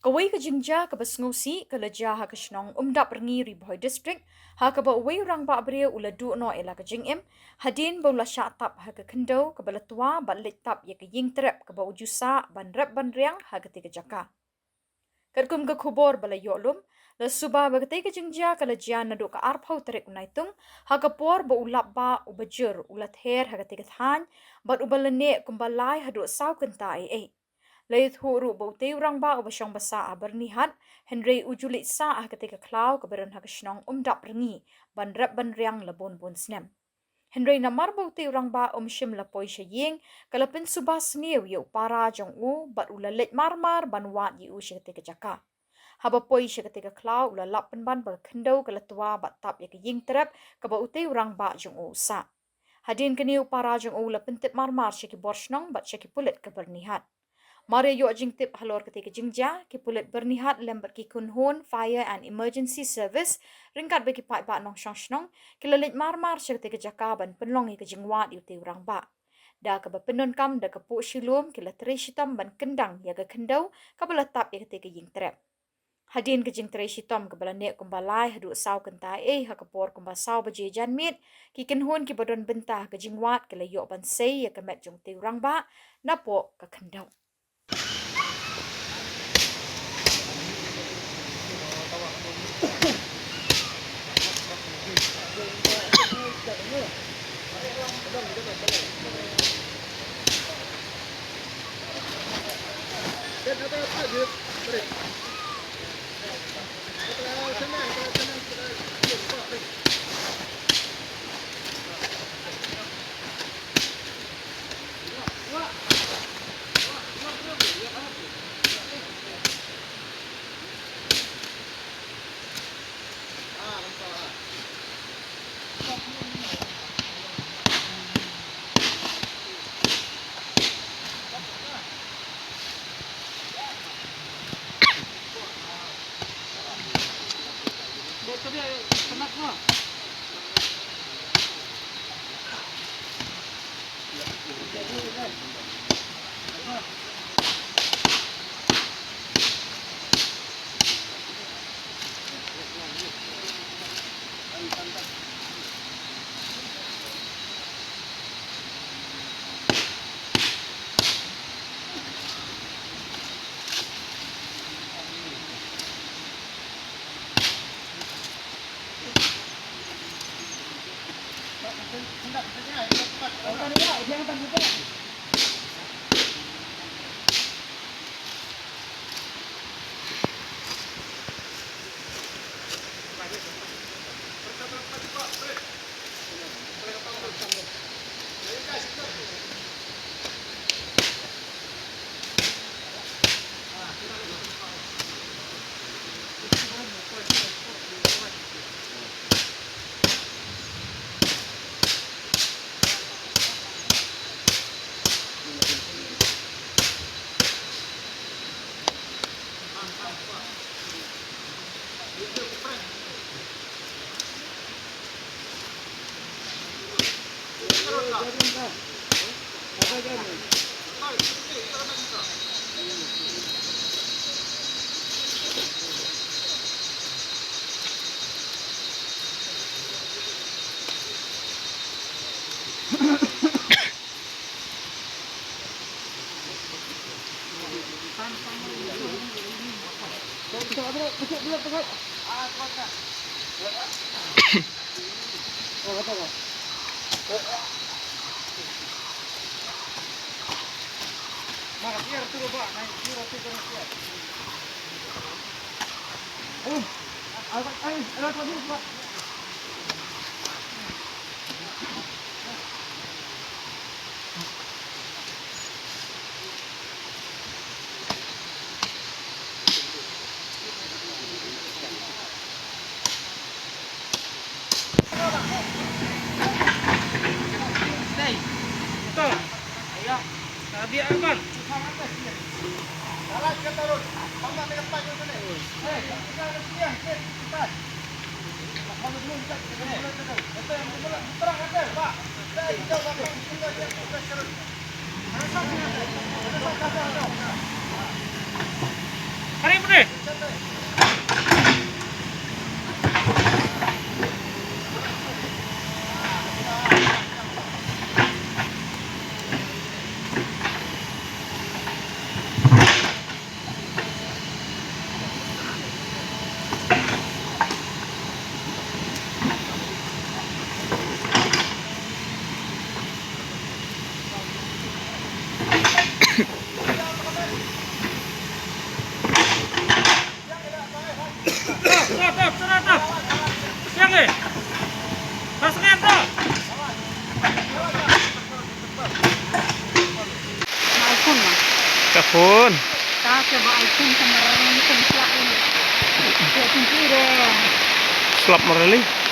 Kawai ke Jingja ke Besngusi ke Leja ha ke Shnong Umdap Rngi Riboy District ha ke Bawai Rangbah Bria ula du no ela ke Jingim hadin baula syatap ha ke Khyndew ke Balatua balik tap ya ke Yingtrep ke Bau Jusa ban rep ban riang ha ke tiga jaka. Kerkum ke Khubor bala yolum le suba bagate ke Jingja ke Leja nadu ke arpau terik unaitung ha ke por ba ulap ba ubajur ulat her ha ke tiga than bat ubalene kumbalai hadu sau kenta Leit huru baute Rangbah ubasong basa bernihat Henry ujulit sa ketika klau keberan hakisnong Umdap Rngi ban rep ban riang lebon bon snem. Henry namar baute Rangbah shim lapoi shaying kalapin subas niu yu para jong u bat ulalet marmar ban wat yu ketika jaka. Haba poi ketika klau ula lapan ban ba Khyndew kalatua bat tap ya ke Yingtrep ke baute Rangbah jong u sa. Hadin keniu para jong u lapentip marmar syaki borsnong bat syaki pulit kebernihat. Mari yo Jingtip halor ketika Jingja ki pulit bernihat lembat ki kunhun Fire and Emergency Service ringkat bagi pai ba nong shnong ki lelit marmar ketika jakaban penlong ke Jingwa di uti Rangbah. Da ke penun kam da ke pu Shillong ki letri shitam ban kendang ya ke Khyndew ka belatap ya ketika Yingtrep. Hadin ke Jingtre shitam ke balanek kumbalai hadu sau kentai ha ke por kumbasau baje janmit ki kunhun ki badon bentah ke Jingwat ke layok ban sei ya ke met jong ti Rangbah napo ke Khyndew. Kapun. Tak coba iPhone sama Rangi selap ini. Dia tinggi deh. Selap mereli.